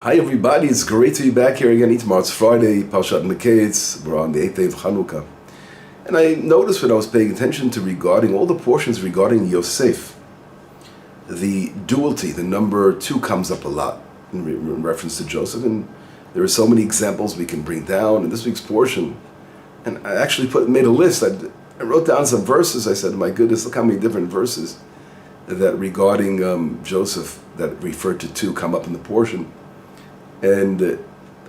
Hi everybody, it's great to be back here again. Tomorrow it's Friday, Parashat Mikaytz. We're on the 8th day of Chanukah. And I noticed when I was paying attention to regarding all the portions regarding Yosef, the duality, the number 2 comes up a lot in reference to Joseph. And there are so many examples we can bring down in this week's portion. And I actually made a list. I wrote down some verses. I said, my goodness, look how many different verses that regarding Joseph that referred to 2 come up in the portion. And it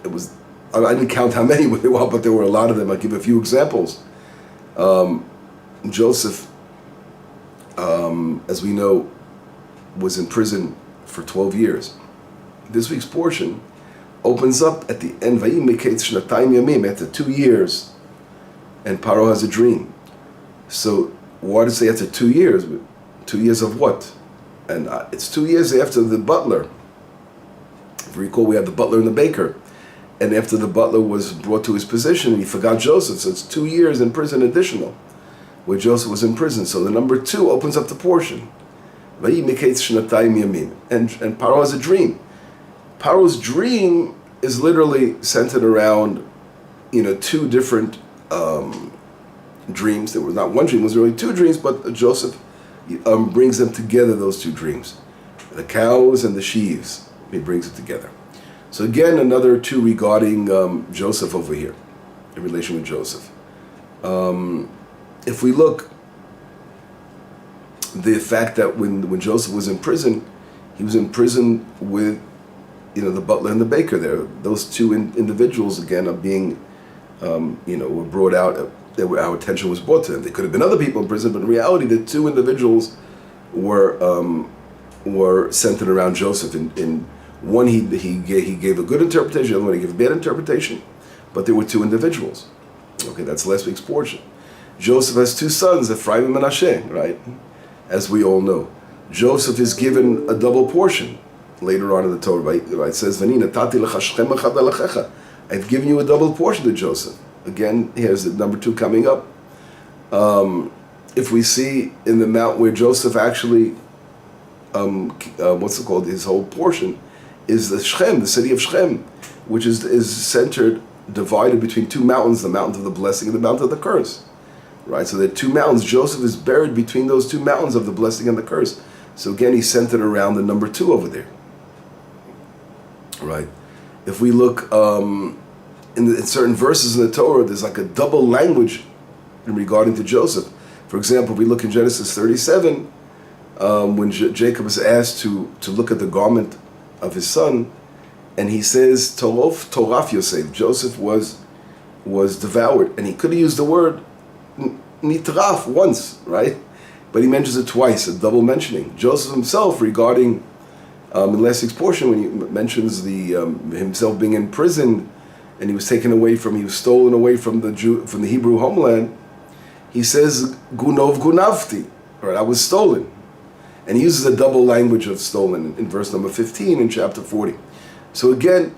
was, I didn't count how many there were, but there were a lot of them. I'll give a few examples. Joseph, as we know, was in prison for 12 years. This week's portion opens up at the end, Mikaytz shnatayim yamim, after 2 years, and Paro has a dream. So why does it say after 2 years? 2 years of what? And it's 2 years after the butler. If you recall, we had the butler and the baker. And after the butler was brought to his position, he forgot Joseph. So it's 2 years in prison additional, where Joseph was in prison. So the number 2 opens up the portion. And Paro has a dream. Paro's dream is literally centered around, 2 different dreams. There was not one dream, it was really 2 dreams, but Joseph brings them together, those 2 dreams. The cows and the sheaves. He brings it together. So again, another 2 regarding Joseph over here, in relation with Joseph. If we look, the fact that when Joseph was in prison, he was in prison with, the butler and the baker there. Those 2 individuals, again, are being, were brought out, our attention was brought to them. There could have been other people in prison, but in reality, the 2 individuals were centered around Joseph. In one, he gave a good interpretation, the other one he gave a bad interpretation, but there were 2 individuals. Okay, that's last week's portion. Joseph has 2 sons, Ephraim and Menashe, right? As we all know. Joseph is given a double portion later on in the Torah, right? It says, I've given you a double portion to Joseph. Again, here's the number 2 coming up. If we see in the mount where Joseph actually, his whole portion, is the Shechem, the city of Shechem, which is centered, divided between 2 mountains, the mountain of the blessing and the mountain of the curse. Right? So there are 2 mountains. Joseph is buried between those 2 mountains of the blessing and the curse. So again, he's centered around the number 2 over there. Right? If we look in certain verses in the Torah, there's like a double language in regarding to Joseph. For example, if we look in Genesis 37, when Jacob is asked to look at the garment of his son, and he says, Toraf Yosef, Joseph was devoured. And he could have used the word nitraf once, right? But he mentions it twice, a double mentioning. Joseph himself, regarding in last week's portion, when he mentions himself being in prison, and he was stolen away from the Hebrew homeland, he says, Gunov Gunavti, right? I was stolen. And he uses a double language of stolen in verse number 15 in chapter 40. So again,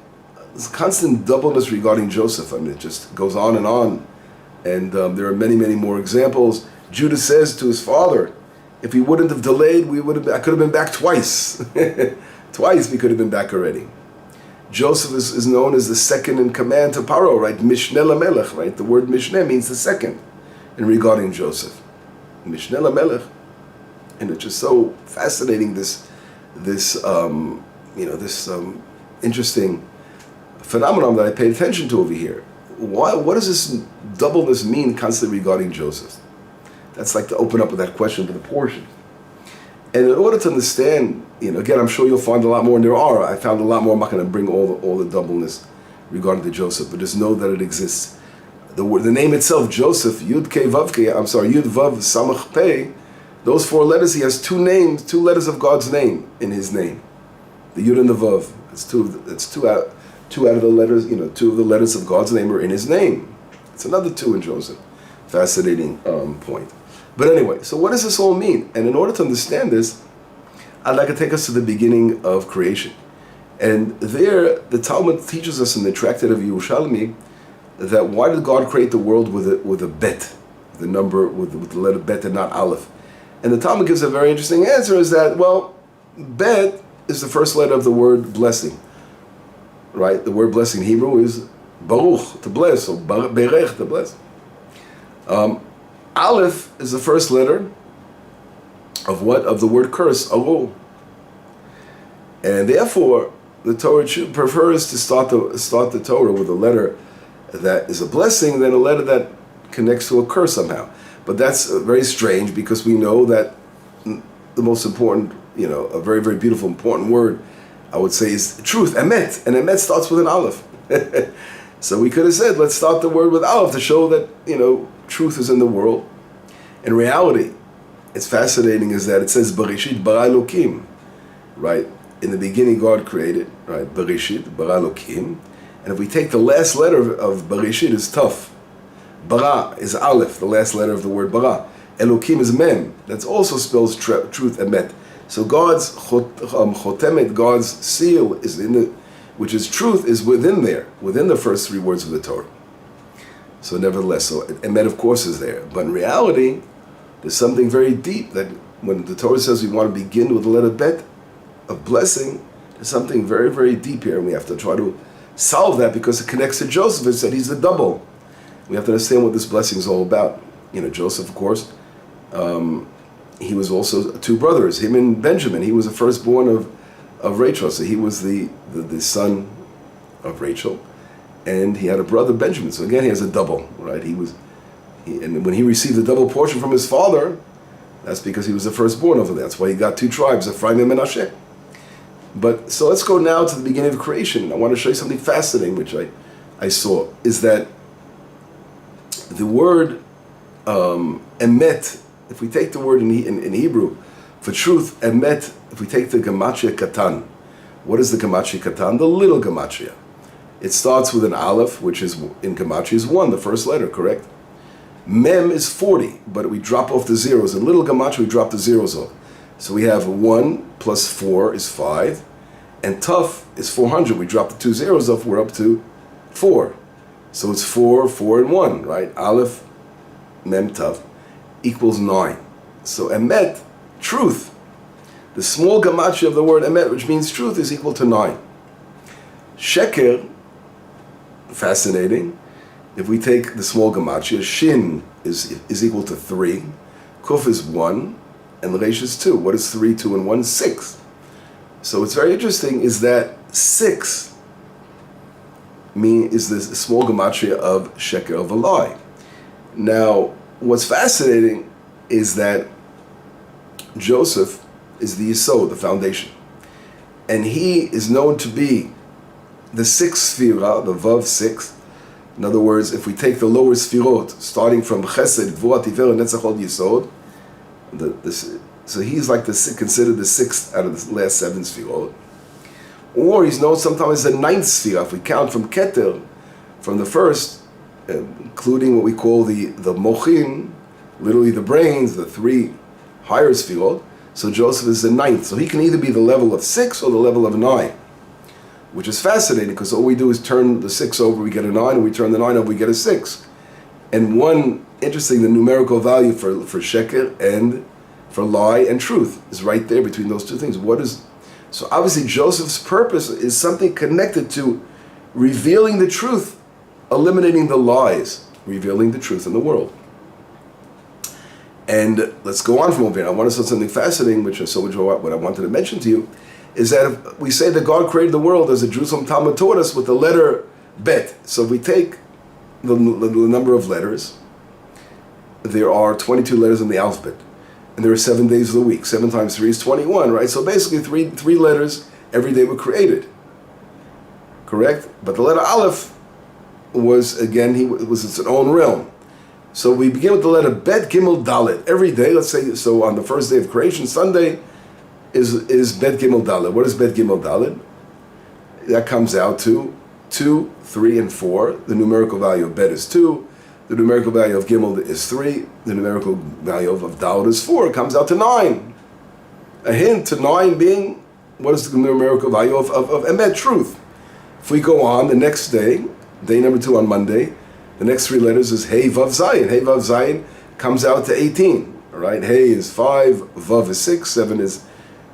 there's constant doubleness regarding Joseph. I mean, it just goes on. And there are many, many more examples. Judah says to his father, if he wouldn't have delayed, I could have been back twice. Twice we could have been back already. Joseph is known as the second in command to Paro, right? Mishneh Lamelech, right? The word Mishneh means the second in regarding Joseph. Mishneh Lamelech. And it's just so fascinating, this interesting phenomenon that I paid attention to over here. What does this doubleness mean constantly regarding Joseph? That's like to open up with that question to the portion. And in order to understand, again, I'm sure you'll find a lot more, and I found a lot more. I'm not going to bring all the doubleness regarding to Joseph, but just know that it exists. The name itself, Joseph, Yud Vav Samach Pei. Those 4 letters, he has 2 names, 2 letters of God's name in his name. The Yud and the Vav. It's two out of the letters, 2 of the letters of God's name are in his name. It's another 2 in Joseph. Fascinating point. But anyway, so what does this all mean? And in order to understand this, I'd like to take us to the beginning of creation. And there, the Talmud teaches us in the Tractate of Yerushalmi that why did God create the world with a bet, the number with the letter bet and not aleph? And the Talmud gives a very interesting answer, is that, well, bet is the first letter of the word blessing. right? The word blessing in Hebrew is baruch, to bless, or berech, to bless. Aleph is the first letter of what? Of the word curse, arul. And therefore, the Torah prefers to start the Torah with a letter that is a blessing than a letter that connects to a curse somehow. But that's very strange, because we know that the most important, a very, very beautiful, important word, I would say, is truth, emet. And emet starts with an aleph. So we could have said, let's start the word with aleph to show that, truth is in the world. In reality, it's fascinating is that it says, Bereshit bara Elokim, right? In the beginning, God created, right? Bereshit, bara Elokim. And if we take the last letter of Bereshit is Taf. Bara is Aleph, the last letter of the word bara. Elokim is Mem. That also spells truth, emet. So God's chotemet, God's seal, is which is truth, is within there, within the first three words of the Torah. So nevertheless, so emet of course is there. But in reality, there's something very deep that when the Torah says we want to begin with the letter bet of blessing, there's something very, very deep here, and we have to try to solve that because it connects to Joseph. It said he's the double. We have to understand what this blessing is all about. Joseph, of course, he was also two brothers, him and Benjamin. He was the firstborn of Rachel, so he was the son of Rachel, and he had a brother Benjamin. So again, he has a double, right? And when he received the double portion from his father, that's because he was the firstborn over there. That's why he got two tribes, Ephraim and Menashe. But so let's go now to the beginning of creation. I want to show you something fascinating, which I saw, is that the word emet, if we take the word in Hebrew for truth, emet, if we take the gematria katan, what is the gematria katan? The little gematria. It starts with an aleph, which is in gematria is 1, the first letter, correct? Mem is 40, but we drop off the zeros. In little gematria, we drop the zeros off. So we have 1 plus 4 is 5, and Tuf is 400. We drop the 2 zeros off, we're up to 4. So it's 4, 4, and 1, right? Aleph, Mem, Tuf equals 9. So emet, truth, the small gematria of the word emet, which means truth, is equal to 9. Sheker, fascinating. If we take the small gematria, shin is equal to 3, kuf is 1, and resh is 2. What is 3, 2, and 1? 6. So what's very interesting is that 6 is the small gematria of sheker, of a lie. Now, what's fascinating is that Joseph is the yesod, the foundation. And he is known to be the 6th sphira, the vav 6. In other words, if we take the lower sphirot, starting from chesed, gvura, tiferet, netzach, hod, yesod, so he's like considered the 6th out of the last 7 sphirot. Or he's known sometimes as the 9th sphira. If we count from keter, from the first, including what we call the mochin, literally the brains, the 3 higher sphirot, so Joseph is the 9th. So he can either be the level of 6 or the level of 9. Which is fascinating, because all we do is turn the 6 over, we get a 9, and we turn the 9 over, we get a 6. And one, interesting, the numerical value for sheker and for lie and truth is right there between those two things. So obviously Joseph's purpose is something connected to revealing the truth, eliminating the lies, revealing the truth in the world. And let's go on from over here. I want to say something fascinating, which what I wanted to mention to you, is that if we say that God created the world, as the Jerusalem Talmud taught us, with the letter bet. So if we take the number of letters, there are 22 letters in the alphabet. And there are 7 days of the week. 7 times 3 is 21, right? So basically three letters every day were created. Correct? But the letter Aleph was, again, was its own realm. So we begin with the letter Bet, Gimel, Dalet. Every day, let's say, so on the first day of creation, Sunday, is Bet Gimel Dalet. What is Bet Gimel Dalet? That comes out to 2, 3, and 4. The numerical value of Bet is 2. The numerical value of Gimel is 3. The numerical value of Dalet is 4. It comes out to 9. A hint to 9 being, what is the numerical value of Emet, truth? If we go on, the next day, day number 2 on Monday, the next 3 letters is Hey Vav Zayin. Hey Vav Zayin comes out to 18. All right, Hey is 5, Vav is 6, 7 is,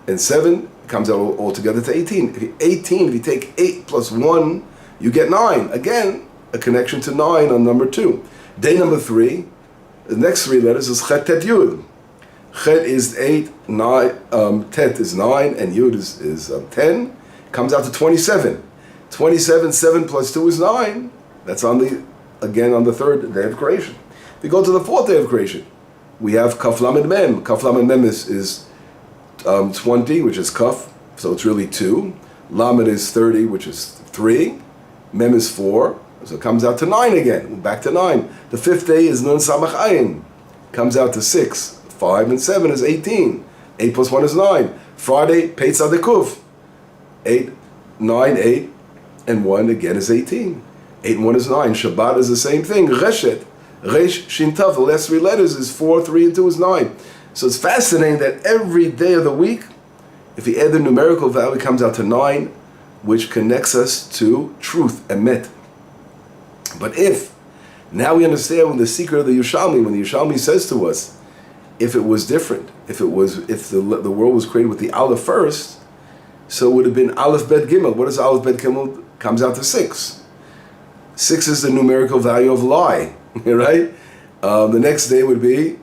and 7 comes out all together to 18. If you take 8 plus 1, you get 9. Again, a connection to 9 on number 2. Day number 3, the next 3 letters is Chet Tet Yud. Chet is 8, 9, Tet is 9, and Yud is 10. Comes out to 27. 27, 7 plus 2 is 9. That's on the 3rd day of creation. If we go to the 4th day of creation, we have Kaf Lamed Mem. Kaf Lamed Mem is 20, which is Kaf, so it's really 2. Lamed is 30, which is 3. Mem is 4, so it comes out to 9 again. Back to 9. The 5th day is Nun Samach Ayin. Comes out to 6. 5 and 7 is 18. 8 plus 1 is 9. Friday, Pei Tzadikuf. 8, 9, 8, and 1 again is 18. 8 and 1 is 9. Shabbat is the same thing. Reshet, Resh, Shin Tav, the last 3 letters is 4, 3, and 2 is 9. So it's fascinating that every day of the week, if we add the numerical value, it comes out to 9, which connects us to truth, emet. But if, now we understand the secret of the Yerushalmi, when the Yerushalmi says to us, if it was different, if the world was created with the Aleph first, so it would have been Aleph Bet Gimel. What is Aleph Bet Gimel? Comes out to 6. 6 is the numerical value of lie, right? The next day would be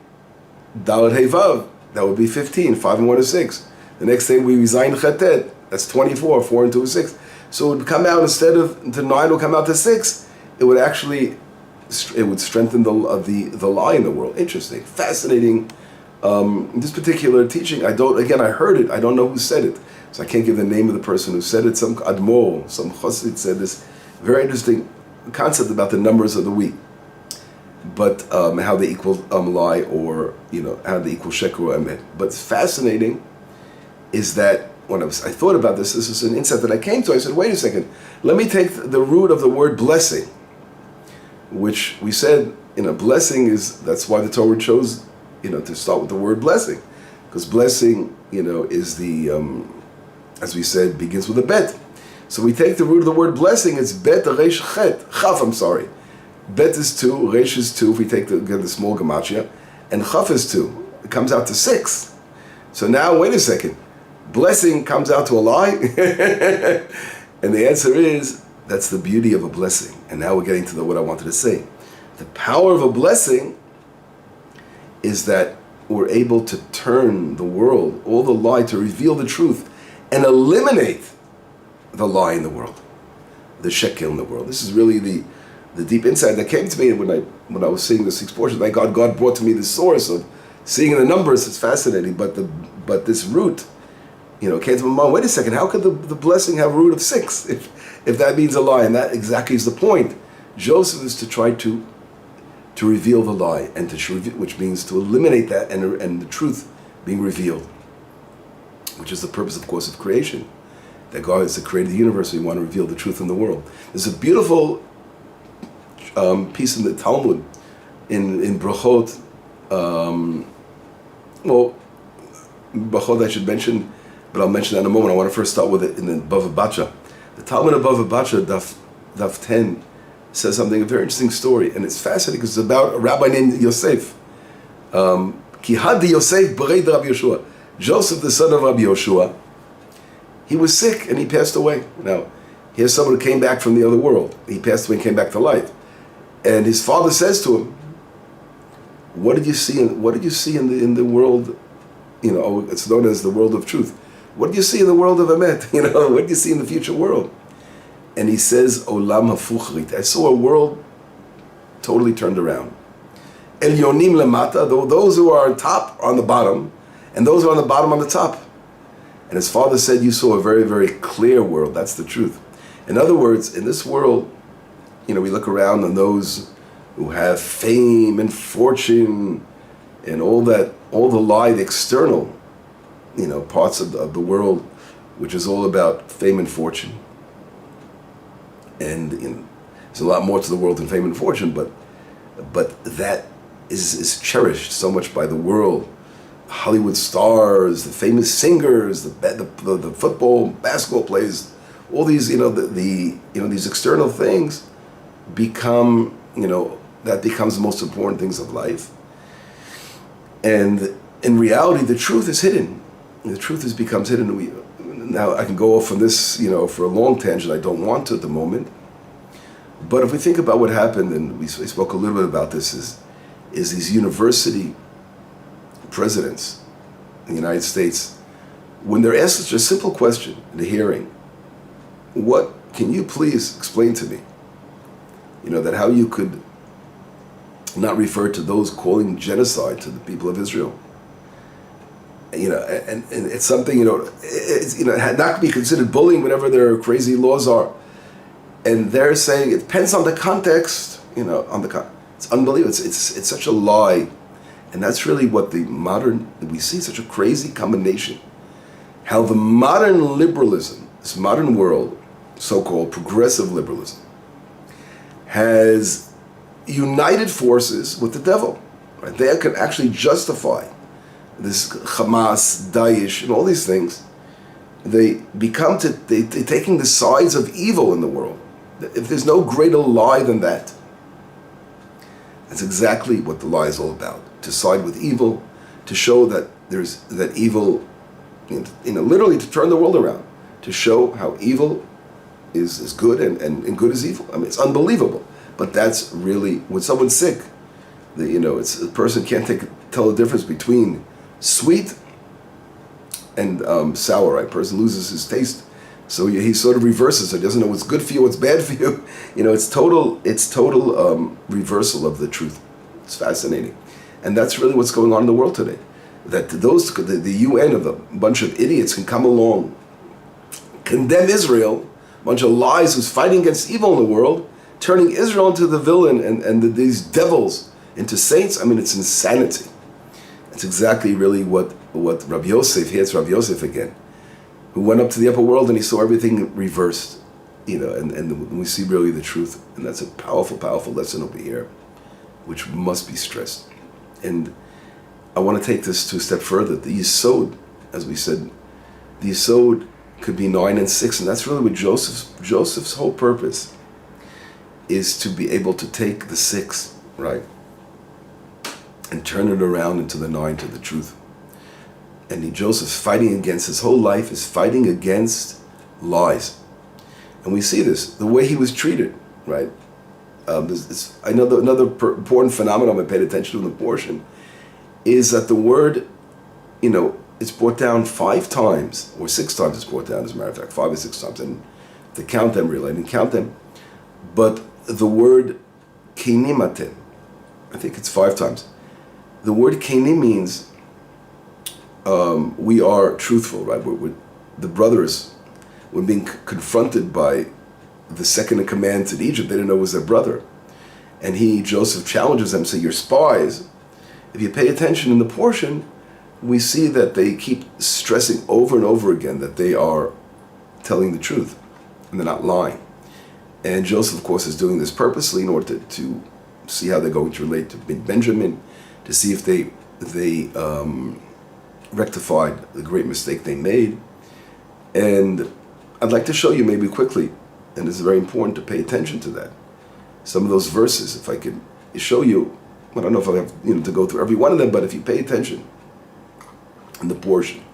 Dalet Hey Vav. That would be 15. 5 and 1 is 6. The next day we Zayin Chetet. That's 24. 4 and 2 is 6. So it would come out, instead of to 9, it would come out to 6. It would actually, it would strengthen the lie in the world. Interesting, fascinating. This particular teaching, I heard it. I don't know who said it, so I can't give the name of the person who said it. Some Admor, some Chassid said this very interesting concept about the numbers of the week, but how they equal lie, or how they equal sheker or emet. But fascinating is that when I thought about this is an insight that I came to. I said, wait a second, let me take the root of the word blessing, which we said, blessing is, that's why the Torah chose, to start with the word blessing, because blessing, is the, as we said, begins with a bet. So we take the root of the word blessing, it's bet, resh, chet, chaf, I'm sorry. Bet is 2, resh is 2, if we take the small gematria, and chaf is 2. It comes out to 6. So now, wait a second, blessing comes out to a lie? And the answer is, that's the beauty of a blessing. And now we're getting to what I wanted to say. The power of a blessing is that we're able to turn the world, all the lie, to reveal the truth and eliminate the lie in the world, the shekel in the world. This is really the deep insight that came to me when I was seeing the 6 portions. Thank God, God brought to me the source of seeing the numbers. It's fascinating, but this root, came to my mind. Wait a second, how could the blessing have a root of 6 if that means a lie? And that exactly is the point. Joseph is to try to reveal the lie, and which means to eliminate that, and the truth being revealed, which is the purpose, of course, of creation. That God is the creator of the universe, so we want to reveal the truth in the world. There's a beautiful piece in the Talmud, in Brachot. Brachot I should mention, but I'll mention that in a moment. I want to first start with it in the Bava Batra. The Talmud of Bava Batra, Daf 10, says something, a very interesting story, and it's fascinating because it's about a rabbi named Yosef. Ki hadi Yosef b'reid Rabbi Yoshua. Joseph, the son of Rabbi Yoshua, he was sick and he passed away. Now, here's someone who came back from the other world. He passed away and came back to life. And his father says to him, "What did you see in the world? It's known as the world of truth. What did you see in the world of Emet? What did you see in the future world?" And he says, "Olam hafuchrit. I saw a world totally turned around. Elyonim lemata, those who are on top are on the bottom, and those who are on the bottom on the top." And his father said, "You saw a very, very clear world. That's the truth." In other words, in this world, we look around on those who have fame and fortune and all the lie, the external, parts of the world, which is all about fame and fortune. And there's a lot more to the world than fame and fortune, but that is cherished so much by the world. Hollywood stars, the famous singers, the football, basketball players, all these, these external things become, that becomes the most important things of life. And in reality, the truth is hidden. The truth becomes hidden. now I can go off on this, for a long tangent. I don't want to at the moment. But if we think about what happened, and we spoke a little bit about this, is these university presidents in the United States, when they're asked such a simple question in the hearing, what can you please explain to me? That how you could not refer to those calling genocide to the people of Israel. And it's something, it had not to be considered bullying whenever their crazy laws are. And they're saying it depends on the context, it's unbelievable. It's such a lie. And that's really what we see such a crazy combination. How the modern liberalism, this modern world, so-called progressive liberalism, has united forces with the devil. Right? They can actually justify this Hamas, Daesh, and all these things. They're taking the sides of evil in the world. If there's no greater lie than that, that's exactly what the lie is all about. To side with evil, to show that that evil, literally to turn the world around, to show how evil is good and good is evil. I mean, it's unbelievable. But that's really, when someone's sick, a person can't tell the difference between sweet and sour. Right? A person loses his taste. So he sort of reverses it. He doesn't know what's good for you, what's bad for you. It's total reversal of the truth. It's fascinating. And that's really what's going on in the world today. That the UN of a bunch of idiots can come along, condemn Israel, a bunch of lies who's fighting against evil in the world, turning Israel into the villain and these devils into saints. I mean, it's insanity. It's exactly really what Rabbi Yosef, here's Rabbi Yosef again, who went up to the upper world and he saw everything reversed, and we see really the truth. And that's a powerful, powerful lesson over here, which must be stressed. And I want to take this to a step further. The Yisod, as we said, the Yisod could be 9 and 6, and that's really what Joseph's whole purpose is, to be able to take the 6, right, and turn it around into the 9, to the truth. And Joseph's fighting against, his whole life is fighting against lies. And we see this, the way he was treated, right? Another important phenomenon I paid attention to in the portion is that the word, it's brought down 5 times, or 6 times it's brought down, as a matter of fact, 5 or 6 times. And to count them, really, I didn't count them. But the word kenimatem, I think it's 5 times. The word keni means we are truthful, right? The brothers were being confronted by the second in command to Egypt. They didn't know it was their brother. And Joseph challenges them, say, you're spies. If you pay attention in the portion, we see that they keep stressing over and over again that they are telling the truth and they're not lying. And Joseph, of course, is doing this purposely in order to see how they're going to relate to Benjamin, to see if they rectified the great mistake they made. And I'd like to show you maybe quickly, and it's very important to pay attention to that. Some of those verses, if I could show you, I don't know if I have to go through every one of them, but if you pay attention in the portion,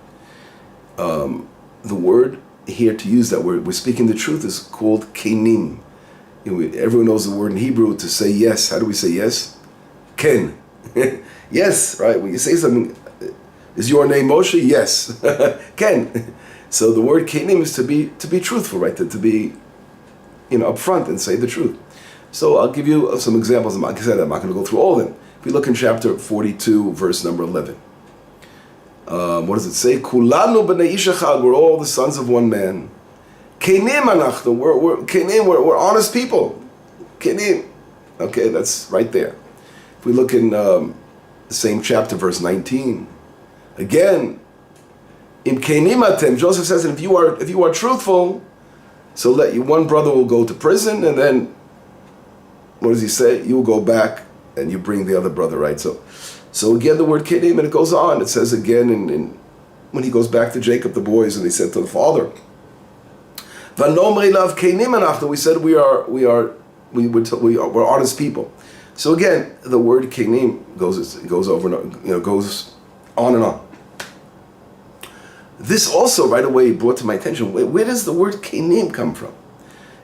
the word here to use that word, we're speaking the truth, is called kenim. Everyone knows the word in Hebrew to say yes. How do we say yes? Ken. Yes, right? When you say something, is your name Moshe? Yes. Ken. So the word kenim is to be truthful, right? To be upfront and say the truth. So I'll give you some examples. Like I said, I'm not going to go through all of them. If we look in chapter 42, verse number 11. What does it say? Kulanu b'nei ish echad, we're all the sons of one man. Kenim anachnu, we're honest people. Kenim. Okay, that's right there. If we look in the same chapter, verse 19, again, im kenim atem, Joseph says, if you are truthful, so one brother will go to prison, and then what does he say? You will go back and you bring the other brother, right? So again, the word kenim, and it goes on. It says again in when he goes back to Jacob, the boys, and they said to the father, "Vanomrei lav kenim anachnu." We said we're honest people. So again, the word kenim goes over and goes on and on. This also right away brought to my attention, where does the word kenim come from?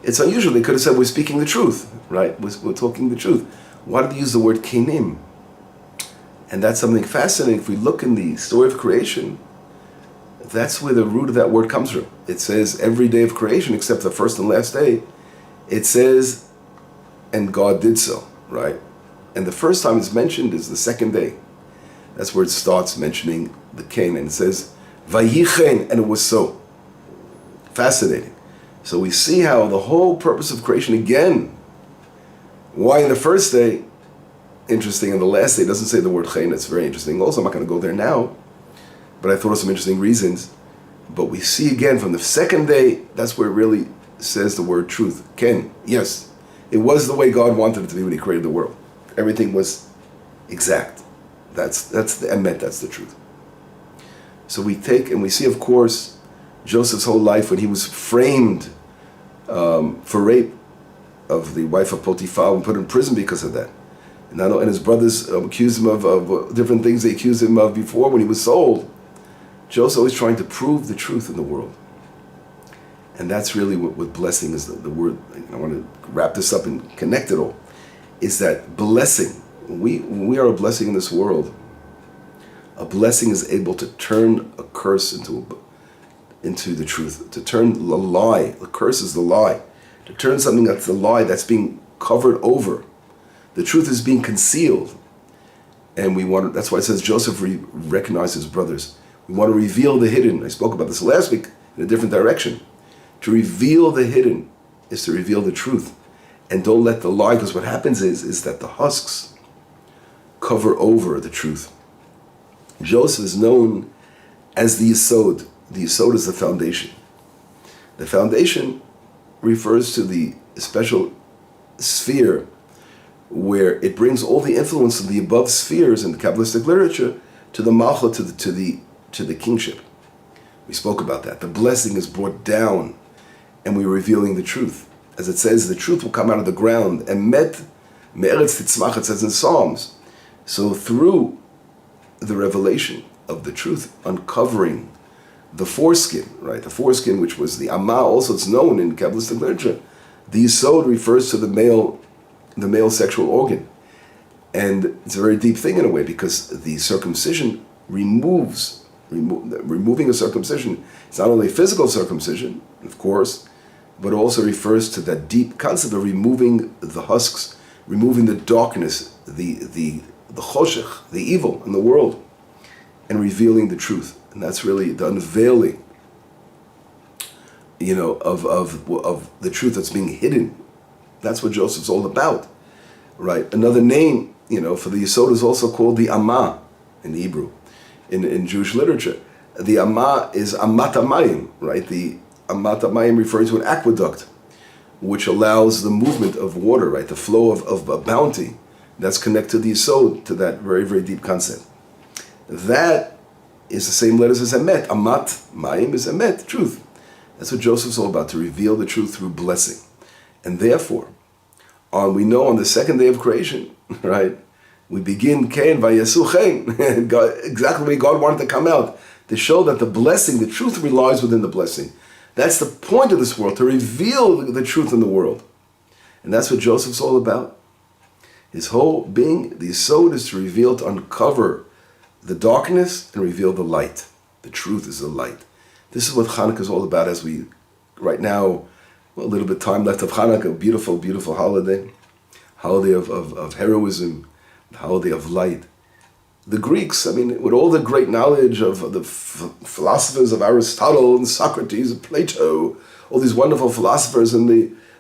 It's unusual. They could have said, we're speaking the truth, right? We're talking the truth. Why did they use the word kenim? And that's something fascinating. If we look in the story of creation, that's where the root of that word comes from. It says every day of creation, except the first and last day, it says, and God did so, right? And the first time it's mentioned is the second day. That's where it starts mentioning the Cain, and it says, Vayichen, and it was so. Fascinating. So we see how the whole purpose of creation again, why in the first day, interesting, and the last day it doesn't say the word chen. It's very interesting. Also, I'm not going to go there now, but I thought of some interesting reasons. But we see again from the second day, that's where it really says the word truth. Ken, yes, it was the way God wanted it to be when He created the world. Everything was exact. That's the emet, that's the truth. So we take and we see, of course, Joseph's whole life when he was framed for rape of the wife of Potiphar and put in prison because of that. And his brothers accused him of different things they accused him of before when he was sold. Joseph always trying to prove the truth in the world. And that's really what blessing is, the word. I want to wrap this up and connect it all. Is that blessing, when we are a blessing in this world, a blessing is able to turn a curse into the truth, to turn the lie, the curse is the lie, to turn something that's a lie that's being covered over. The truth is being concealed. And that's why it says Joseph recognized his brothers. We want to reveal the hidden. I spoke about this last week in a different direction. To reveal the hidden is to reveal the truth. And don't let the lie, because what happens is that the husks cover over the truth. Joseph is known as the Yesod. The Yesod is the foundation. The foundation refers to the special sphere where it brings all the influence of the above spheres in the Kabbalistic literature to the Malchut, to the kingship. We spoke about that. The blessing is brought down and we're revealing the truth. As it says, the truth will come out of the ground. Emet me'eretz titzmach, it says in Psalms. So through the revelation of the truth, uncovering the foreskin, right? The foreskin, which was the Amma, also it's known in Kabbalistic literature. The Yesod refers to the male sexual organ. And it's a very deep thing in a way, because the circumcision removing a circumcision. It's not only physical circumcision, of course, but also refers to that deep concept of removing the husks, removing the darkness, the choshech, the evil in the world, and revealing the truth. And that's really the unveiling, of the truth that's being hidden. That's what Joseph's all about, right? Another name, for the Yesod is also called the Amma in Hebrew, in Jewish literature. The Amma is Amat Hamayim, right? The Amat Hamayim refers to an aqueduct, which allows the movement of water, right? The flow of a bounty. That's connected to the Yesod, to that very, very deep concept. That is the same letters as Emet. Amat Mayim is Emet, truth. That's what Joseph's all about, to reveal the truth through blessing. And therefore, we know on the second day of creation, right, we begin Cain Vayesu Chen, exactly the way God wanted to come out, to show that the blessing, the truth relies within the blessing. That's the point of this world, to reveal the truth in the world. And that's what Joseph's all about. His whole being, the Yesod, is to reveal, to uncover the darkness and reveal the light. The truth is the light. This is what Hanukkah is all about, as we, right now, a little bit time left of Hanukkah, beautiful, beautiful holiday of heroism, the holiday of light. The Greeks, with all the great knowledge of the philosophers of Aristotle and Socrates and Plato, all these wonderful philosophers and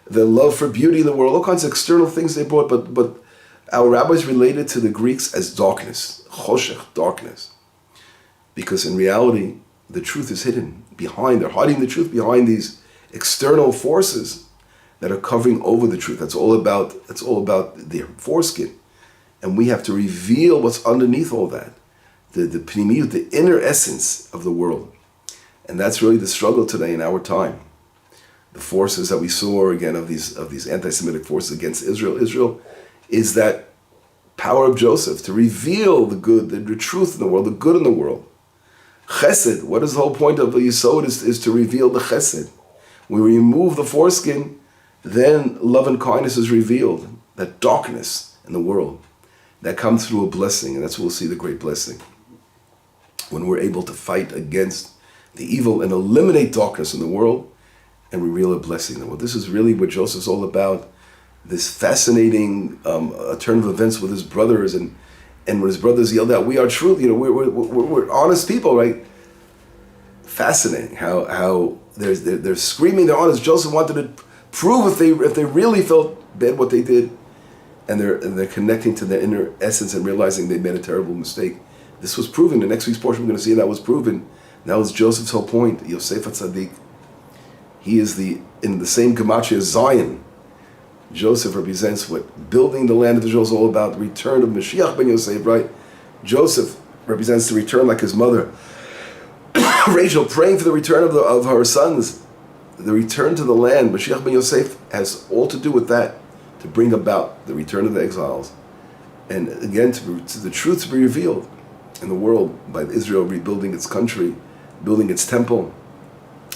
the love for beauty in the world, all kinds of external things they brought, but our rabbis related to the Greeks as darkness, choshech, darkness. Because in reality, the truth is hidden behind, they're hiding the truth behind these external forces that are covering over the truth. That's all about the foreskin. And we have to reveal what's underneath all that, the pnimiyut, the inner essence of the world. And that's really the struggle today in our time. The forces that we saw again of these anti-Semitic forces against Israel. Israel is that power of Joseph to reveal the good, the truth in the world, the good in the world. Chesed, what is the whole point of the Yisod is to reveal the Chesed. When we remove the foreskin, then love and kindness is revealed. That darkness in the world, that comes through a blessing, and that's where we'll see the great blessing. When we're able to fight against the evil and eliminate darkness in the world, and reveal a blessing. Well, this is really what Joseph's all about. This fascinating turn of events with his brothers, and when his brothers yelled out, "We are truth," we're honest people, right? Fascinating how they're screaming they're honest. Joseph wanted to prove if they really felt bad what they did, and they're connecting to their inner essence and realizing they made a terrible mistake. This was proven. The next week's portion we're going to see that was proven. That was Joseph's whole point. Yosef HaTzadik. He is in the same gematria as Zion. Joseph represents what building the land of Israel is all about, the return of Mashiach ben Yosef, right? Joseph represents the return like his mother. Rachel praying for the return of her sons, the return to the land. Mashiach ben Yosef has all to do with that, to bring about the return of the exiles. And again, to the truth to be revealed in the world by Israel rebuilding its country, building its temple.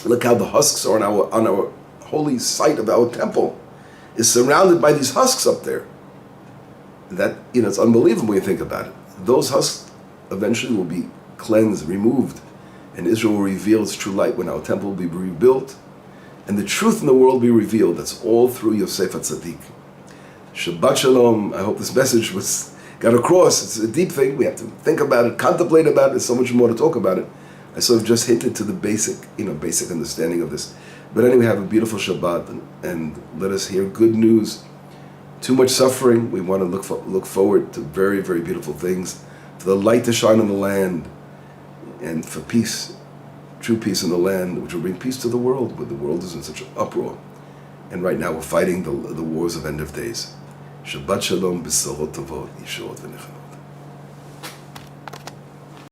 Look how the husks are on our holy site of our temple. Is surrounded by these husks up there. That, it's unbelievable when you think about it. Those husks eventually will be cleansed, removed, and Israel will reveal its true light when our temple will be rebuilt, and the truth in the world will be revealed. That's all through Yosef HaTzadik. Shabbat Shalom. I hope this message got across. It's a deep thing. We have to think about it, contemplate about it. There's so much more to talk about it. I sort of just hinted to the basic understanding of this. But anyway, have a beautiful Shabbat, and let us hear good news. Too much suffering. We want to look forward to very, very beautiful things, for the light to shine on the land, and for peace, true peace in the land, which will bring peace to the world, where the world is in such an uproar. And right now we're fighting the wars of end of days. Shabbat Shalom, B'sorot Tovot, Yeshuot V'Nechama.